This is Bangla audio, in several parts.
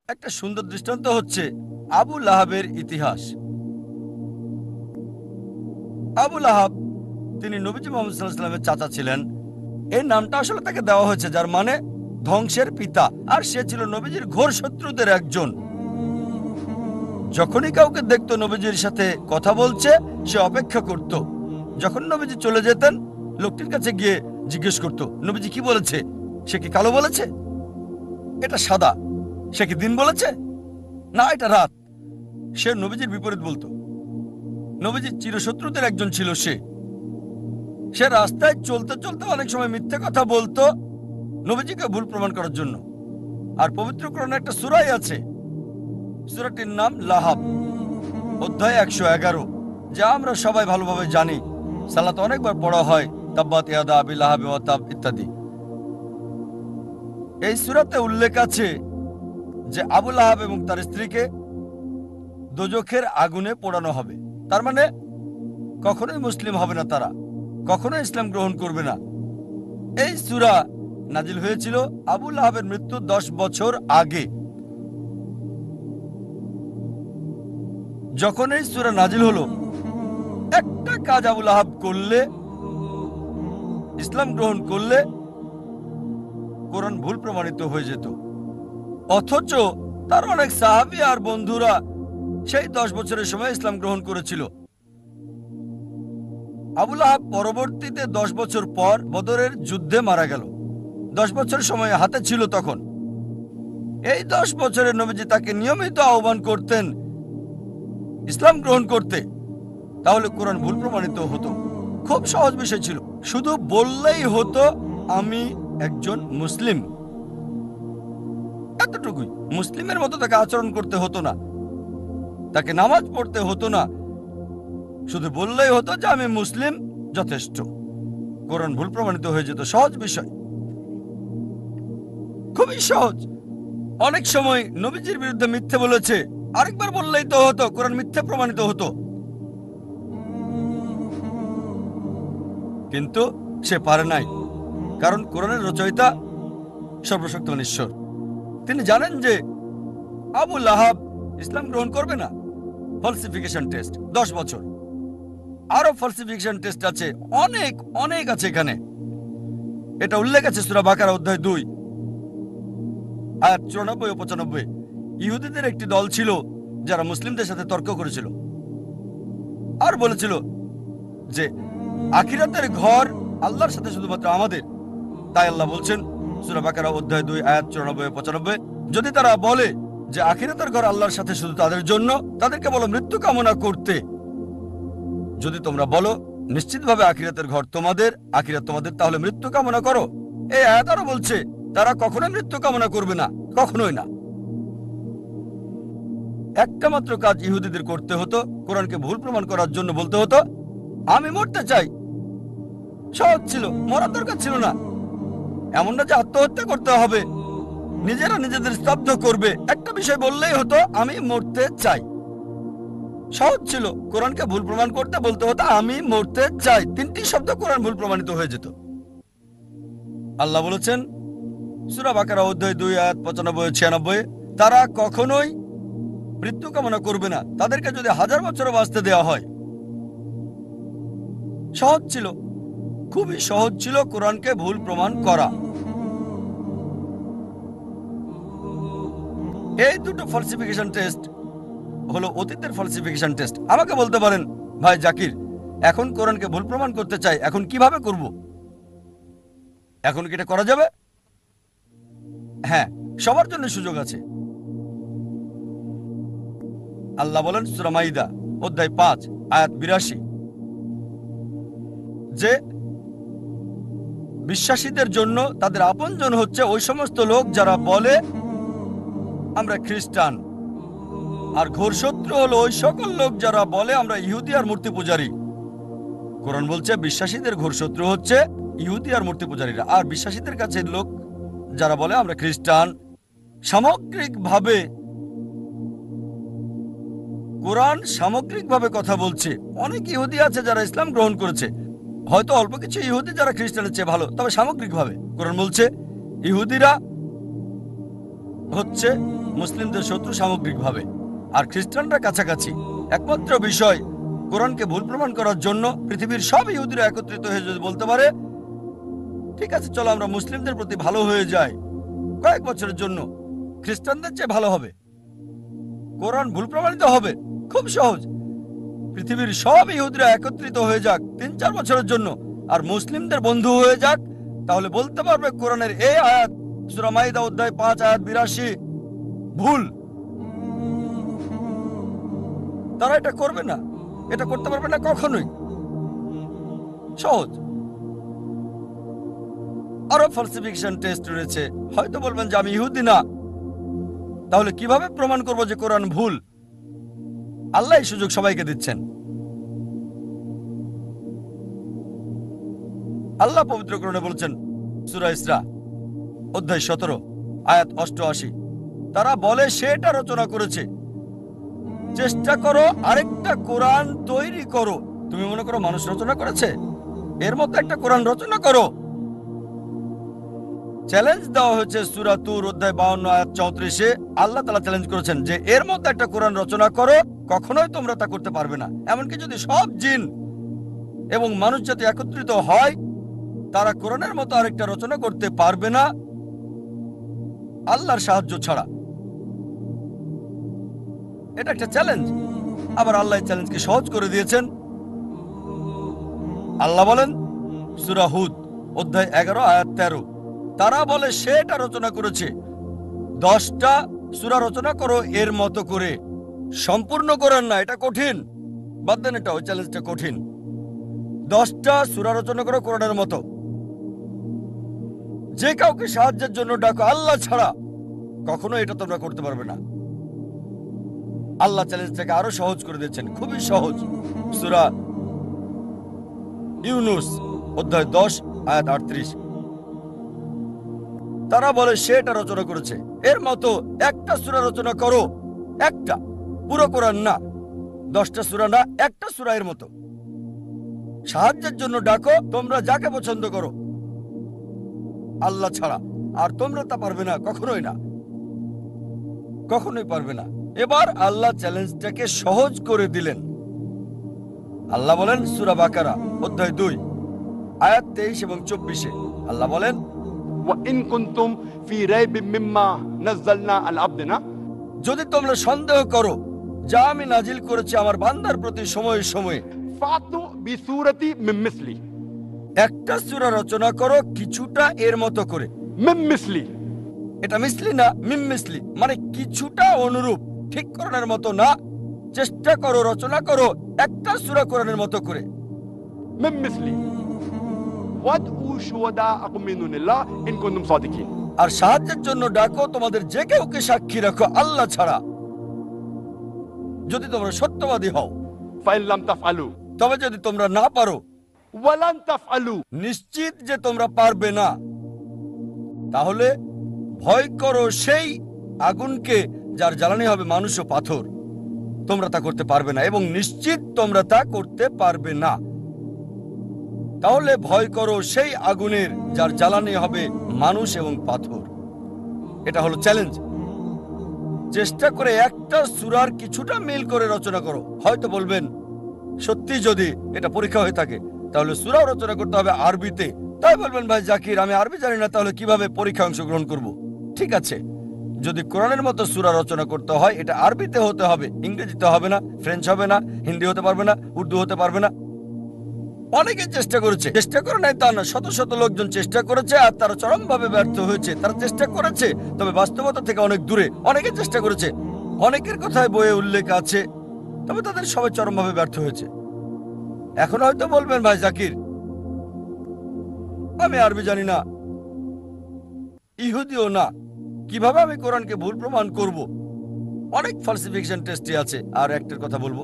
একটা সুন্দর দৃষ্টান্ত হচ্ছে আবু লাহাবের ইতিহাস। আবু লাহাব তিনি নবীজি মুহাম্মদ সাল্লাল্লাহু আলাইহি ওয়াসাল্লামের চাচা ছিলেন। এই নামটা আসলে তাকে দেওয়া হয়েছে, যার মানে ধ্বংসের পিতা। আর সে ছিল নবীজির ঘোর শত্রুদের একজন। যখনই কাউকে দেখতো নবীজির সাথে কথা বলছে, সে অপেক্ষা করত। যখন নবীজি চলে যেতেন, লোকটির কাছে গিয়ে জিজ্ঞেস করত, নবীজি কি বলেছে? সে কি কালো বলেছে? এটা সাদা। সে কি দিন বলেছে? না, এটা রাত। সে নবীজির বিপরীত বলতো। নবীজির চিরশত্রুদের একজন ছিল সে। সে রাস্তায় চলতে চলতে অনেক সময় মিথ্যে কথা বলতো নবীজিকে ভুল প্রমাণ করার জন্য। আর পবিত্র কোরআনে একটা সূরাই আছে, সূরাটির নাম লাহাব, অধ্যায় 111, যা আমরা সবাই ভালোভাবে জানি। সালাতে অনেকবার পড়া হয়, তাব্বাত ইয়াদা আবি লাহাব ওয়া তাব ইত্যাদি। এই সূরাতে উল্লেখ আছে যে আবু লাহাব এবং তার স্ত্রীকে দোজখের আগুনে পোড়ানো হবে। তার মানে কখনোই মুসলিম হবে না, তারা কখনোই ইসলাম গ্রহণ করবে না। এই সূরা নাজিল হয়েছিল আবু লাহাবের মৃত্যুর 10 বছর আগে। যখন এই সূরা নাজিল হলো, একটা কাজ আবু লাহাব করলে, ইসলাম গ্রহণ করলে কোরআন ভুল প্রমাণিত হয়ে যেত। অথচ তার অনেক সাহাবী আর বন্ধুরা সেই 10 বছরের সময় ইসলাম গ্রহণ করেছিল। আবু লাহাব পরবর্তীতে 10 বছর পর বদরের যুদ্ধে মারা গেল। 10 বছর সময় হাতে ছিল তখন। এই 10 বছরের নবীজি তাকে নিয়মিত আহ্বান করতেন ইসলাম গ্রহণ করতে, তাহলে কোরআন ভুল প্রমাণিত হতো। খুব সহজ বিষয় ছিল, শুধু বললেই হতো আমি একজন মুসলিম, এতটুকুই। মুসলিমের মতো তাকে আচরণ করতে হতো না, তাকে নামাজ পড়তে হতো না, শুধু বললেই হতো যে আমি মুসলিম, যথেষ্ট। কোরআন ভুল প্রমাণিত হয়ে যেত। সহজ বিষয়, খুবই সহজ। অনেক সময় নবীজির বিরুদ্ধে মিথ্যে বলেছে, আরেকবার বললেই তো হতো, কোরআন মিথ্যে প্রমাণিত হতো। কিন্তু সে পারে নাই, কারণ কোরআনের রচয়িতা সর্বশক্তিমান ঈশ্বর। তিনি জানেন যে আবু লাহাব ইসলাম গ্রহণ করবে না। ফলসিফিকেশন টেস্ট 10 বছর। আরো ফলসিফিকেশন টেস্ট আছে, অনেক অনেক আছে এখানে। এটা উল্লেখ আছে সূরা বাকারা অধ্যায় 2 আয়াত 94 ও 95। ইহুদিদের একটি দল ছিল যারা মুসলিমদের সাথে তর্ক করেছিল আর বলেছিল যে আখিরাতের ঘর আল্লাহর সাথে শুধুমাত্র আমাদের। তাই আল্লাহ বলছেন সূরা বাকারা অধ্যায় 2 আয়াত 94 ও 95, যদি তারা বলে যে আখিরাতের ঘর আল্লাহর সাথে শুধু তাদের জন্য, তাদেরকে বলো মৃত্যু কামনা করতে। যদি তোমরা বলো নিশ্চিতভাবে আখিরাতের ঘর তোমাদের, আখিরাত তোমাদের, তাহলে মৃত্যু কামনা করো। এই আয়াত আরো বলছে তারা কখনোই মৃত্যু কামনা করবে না, কখনোই না। একটা মাত্র কাজ ইহুদিদের করতে হতো, কোরআনকে ভুল প্রমাণ করার জন্য বলতে হতো আমি মরতে চাই। সহজ ছিল, মরার দরকার ছিল না। এমন না যে আত্মহত্যা করতে হবে, নিজেরা নিজেদের স্তব্ধ করবে। একটা বিষয় বললেই হতো আমি মরতে চাই। সহজ ছিল। কোরআনকে ভুল প্রমাণ করতে বলতে হতো আমি মরতে চাই। 3টি শব্দ কোরআন ভুল প্রমাণিত হয়ে যেত। আল্লাহ বলেছেন সূরা বাকারা অধ্যায় 2 আয়াত 95 ও 96, তারা কখনোই মৃত্যু কামনা করবে না, তাদেরকে যদি 1000 বছরও বাঁচতে দেওয়া হয়। সহজ ছিল, খুবই সহজ ছিল কোরআনকে ভুল প্রমাণ করা। এই দুটো ফলসিফিকেশন টেস্ট হলো অতীতের ফলসিফিকেশন টেস্ট। আমাকে বলতে পারেন ভাই জাকির, এখন কোরআনকে ভুল প্রমাণ করতে চাই, এখন কিভাবে করব? এখন কি এটা করা যাবে? হ্যাঁ, সবার জন্য সুযোগ আছে। আল্লাহ বলেন সূরা মাইদা অধ্যায় 5 আয়াত 82 যে বিশ্বাসীদের জন্য তাদের আপনজন হচ্ছে ওই সমস্ত লোক যারা বলে আমরা খ্রিস্টান, আর ঘোর শত্রু হলো ওই সকল লোক যারা বলে আমরা ইহুদি আর মূর্তি পূজারী। কোরআন বলছে বিশ্বাসীদের ঘোর শত্রু হচ্ছে ইহুদি আর মূর্তি পূজারীরা, আর বিশ্বাসীদের কাছে লোক যারা বলে আমরা খ্রিস্টান। সামগ্রিকভাবে কোরআন সামগ্রিকভাবে কথা বলছে। অনেক ইহুদি আছে যারা ইসলাম গ্রহণ করেছে, হয়তো অল্প কিছু ইহুদি যারা খ্রিস্টানের চেয়ে ভালো, তবে সামগ্রিকভাবে কোরআন বলছে ইহুদিরা হচ্ছে মুসলিমদের শত্রু সামগ্রিকভাবে, আর খ্রিস্টানরা কাছাকাছি। একমাত্র বিষয়, কোরআনকে ভুল প্রমাণ করার জন্য পৃথিবীর সব ইহুদিরা একত্রিত হয়ে যদি বলতে পারে, ঠিক আছে চলো আমরা মুসলিমদের প্রতি ভালো হয়ে যাই কয়েক বছরের জন্য, খ্রিস্টানদের চেয়ে ভালো হবে, কোরআন ভুল প্রমাণিত হবে। খুব সহজ, পৃথিবীর সব ইহুদিরা একত্রিত হয়ে যাক ৩-৪ বছরের জন্য আর মুসলিমদের বন্ধু হয়ে যাক, তাহলে বলতে পারবে কোরআনের এই আয়াত সূরা মাইদা অধ্যায় ৫ আয়াত ৮২ ভুল। তারা এটা করবে না, এটা করতে পারবে না কখনোই। সহজ। আরো ফলসিফিকেশন টেস্ট রয়েছে। হয়তো বলবেন যে আমি ইহুদি না, তাহলে কিভাবে প্রমাণ করব যে কোরআন ভুল? আল্লাহ এই সুযোগ সবাইকে দিচ্ছেন। আল্লাহ পবিত্র কোরআনে বলছেন সূরা ইসরা অধ্যায় ১৭ আয়াত ৮৮, তারা বলে সে এটা রচনা করেছে। চেষ্টা করো আরেকটা কোরআন তৈরি করো। তুমি মনে করো মানুষ রচনা করেছে? এর মতো একটা কোরআন রচনা করো। চ্যালেঞ্জ দেওয়া হয়েছে সূরা তুর অধ্যায় ৫২ আয়াত ৩৪-এ। আল্লাহ তাআলা চ্যালেঞ্জ করেছেন যে এর মতো একটা কোরআন রচনা করো, কখনোই তোমরা তা করতে পারবে না। এমনকি যদি সব জিন এবং মানুষ জাতি একত্রিত হয়, তারা কোরআনের মতো আরেকটা রচনা করতে পারবে না আল্লাহর সাহায্য ছাড়া। এটা একটা চ্যালেঞ্জ। আবার আল্লাহ চ্যালেঞ্জকে সহজ করে দিয়েছেন। আল্লাহ বলেন সূরা হুদ অধ্যায় ১১ আয়াত ১৩, তারা বলে সে এটা রচনা করেছে। 10টা সূরা রচনা করো এর মতো করে। সম্পূর্ণ কোরআন না, এটা কঠিন। বাদ দেন, এটা ওই চ্যালেঞ্জটা কঠিন। 10টা সূরা রচনা করো কোরআনের মতো। যে কাউকে সাহায্যের জন্য ডাকো আল্লাহ ছাড়া, কখনো এটা তোমরা করতে পারবে না। আল্লাহ চ্যালেঞ্জটাকে আরো সহজ করে দিয়েছেন, খুবই সহজ। সূরা ইউনুস অধ্যায় 10 আয়াত 38, তারা বলে সে এটা রচনা করেছে। এর মতো একটা সূরা রচনা করো, একটা, পুরো কোরআন না। 10টা সূরা না, একটা সূরা এর মতো। সাহায্যের জন্য ডাকো তোমরা যাকে পছন্দ করো আল্লাহ ছাড়া, আর তোমরা তা পারবে না, কখনোই না, কখনোই পারবে না। এবার আল্লাহ চ্যালেঞ্জটাকে সহজ করে দিলেন। আল্লাহ বলেন সূরা বাকারা অধ্যায় 2 আয়াত 23 এবং 24-এ, আল্লাহ বলেন وَإِن كُنتُمْ فِي رَيْبٍ مِّمَّا نَزَّلْنَا عَلَى عَبْدِنَا, যদি তোমরা সন্দেহ করো যা আমি নাজিল করেছি আমার বান্দার প্রতি সময়ে সময়ে, فَأْتُوا بِسُورَةٍ مِّن مِّثْلِهِ, একটা সূরা রচনা করো কিছুটা এর মতো করে। মিন মিসলি, এটা মিসলি না, মিম মিসলি, মানে কিছুটা অনুরূপ, ঠিক কোরআনের মতো না। চেষ্টা করো, রচনা করো একটা সূরা কোরআনের মতো করে। মিন মিসলি ওয়াদউ শুহাদাআকুম মিন দুনিল্লাহ ইন কুনতুম সাদিকিন, আর সাহায্যের জন্য ডাকো তোমাদের যে কেউকে সাক্ষী রাখো আল্লাহ ছাড়া, যদি তোমরা সত্যবাদী হও। ফাইন লাম তাফআলু, তবে যদি তোমরা না পারো, ওয়ালান তাফআলু, নিশ্চিত যে তোমরা পারবে না, তাহলে ভয় করো সেই আগুনকে যার জ্বালানি হবে মানুষ ও পাথর। তোমরা তা করতে পারবে না এবং নিশ্চিত তোমরা তা করতে পারবে না। তাহলে ভয় করো সেই আগুনের যার জ্বালানি হবে মানুষ এবং পাথর। এটা হলো চ্যালেঞ্জ। চেষ্টা করে একটা সূরার কিছুটা মিল করে রচনা করো। হয়তো বলবেন সত্যি যদি এটা পরীক্ষা হয়ে থাকে তাহলে সূরাও রচনা করতে হবে আরবিতে। তাই বলবেন ভাই জাকির আমি আরবি জানি না, তাহলে কিভাবে পরীক্ষায় অংশগ্রহণ করব? ঠিক আছে, যদি কোরআনের মতো সূরা রচনা করতে হয় এটা আরবিতে হতে হবে, ইংরেজিতে হবে না, ফ্রেঞ্চ হবে না, হিন্দি হতে পারবে না, উর্দু হতে পারবে না। অনেকে চেষ্টা করেছে, চেষ্টা করে নাই তা না, শত শত লোকজন চেষ্টা করেছে আর তারা চরমভাবে ব্যর্থ হয়েছে। তারা চেষ্টা করেছে তবে বাস্তবতা থেকে অনেক দূরে। অনেকে চেষ্টা করেছে, অনেকের কথায় বইয়ে উল্লেখ আছে, তবে তাদের সবাই চরমভাবে ব্যর্থ হয়েছে। এখন হয়তো বলবেন ভাই জাকির আমি আরবি জানি না, ইহুদিও না, কিভাবে আমি কোরআনকে ভুল প্রমাণ করব? অনেক ফলসিফিকেশন টেস্টই আছে। আর একটার কথা বলবো,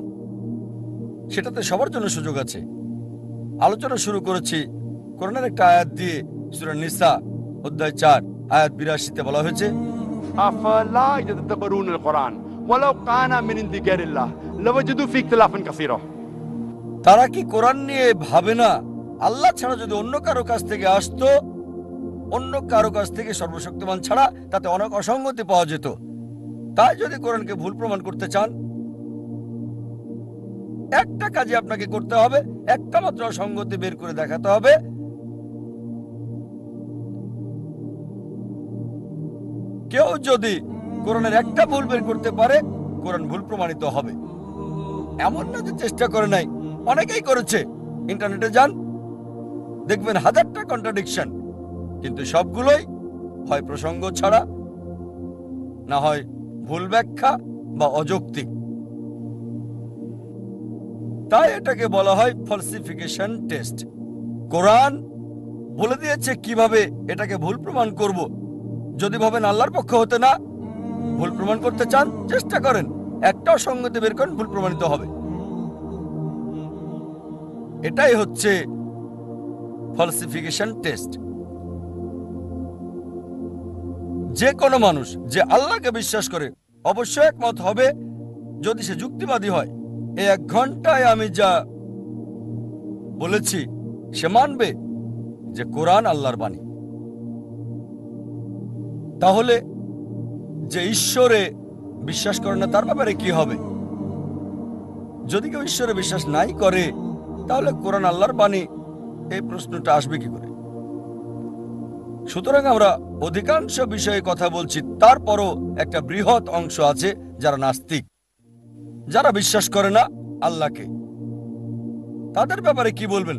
সেটাতে সবার জন্য সুযোগ আছে। আলোচনা শুরু করেছি কোরআনের একটা আয়াত দিয়ে। সূরা নিসা অধ্যায় 4 আয়াত ৮২-তে বলা হয়েছে আফালা ইয়াতাদাব্বারুনাল কুরআন ওয়ালাউ কানা মিন ইনদি গায়রিল্লাহ লাওয়াজাদু ফি ইখতিলাফান কাসীরা, তারা কি কোরআন নিয়ে ভাবে না আল্লাহ ছাড়া যদি অন্য কারো কাছ থেকে আসতো অন্য কারো কাছ থেকে সর্বশক্তিমান ছাড়া তাতে অনেক অসঙ্গতি পাওয়া যেত। তাই যদি কোরআনকে ভুল প্রমাণ করতে চান, একটা কাজে আপনাকে করতে হবে, একটা মাত্র অসঙ্গতি বের করে দেখাতে হবে। কেউ যদি কোরআনের একটা ভুল বের করতে পারে, কোরআন ভুল প্রমাণিত হবে। এমন না যে চেষ্টা করে নাই, অনেকেই করেছে। ইন্টারনেটে যান, দেখবেন হাজারটা কন্ট্রাডিকশন, কিন্তু সবগুলোই হয় প্রসঙ্গ ছাড়া, না হয় ভুল ব্যাখ্যা বা অযৌক্তিক। তাই এটাকে বলা হয় ফলসিফিকেশন টেস্ট। কোরআন বলে দিয়েছে কিভাবে এটাকে ভুল প্রমাণ করব। যদি ভাবেন আল্লাহর পক্ষ হতে না, ভুল প্রমাণ করতে চান, চেষ্টা করেন, একটাও সঙ্গতি বের করেন, ভুল প্রমাণিত হবে। এটাই হচ্ছে ফলসিফিকেশন টেস্ট। যে কোনো মানুষ যে আল্লাহকে বিশ্বাস করে অবশ্যই একমত হবে, যদি সে যুক্তিবাদী হয়। এই 1 ঘন্টায় আমি যা বলেছি সে মানবে যে কোরআন আল্লাহর বাণী। তাহলে যে ঈশ্বরে বিশ্বাস করে না তার ব্যাপারে কি হবে? যদি কেউ ঈশ্বরে বিশ্বাস নাই করে, তাহলে কোরআন আল্লাহর বাণী, এই প্রশ্নটা আসবে কি করে? সুতরাং আমরা অধিকাংশ বিষয়ে কথা বলছি, তারপরও একটা বৃহৎ অংশ আছে যারা নাস্তিক, যারা বিশ্বাস করে না আল্লাহকে। তাদের ব্যাপারে কি বলবেন?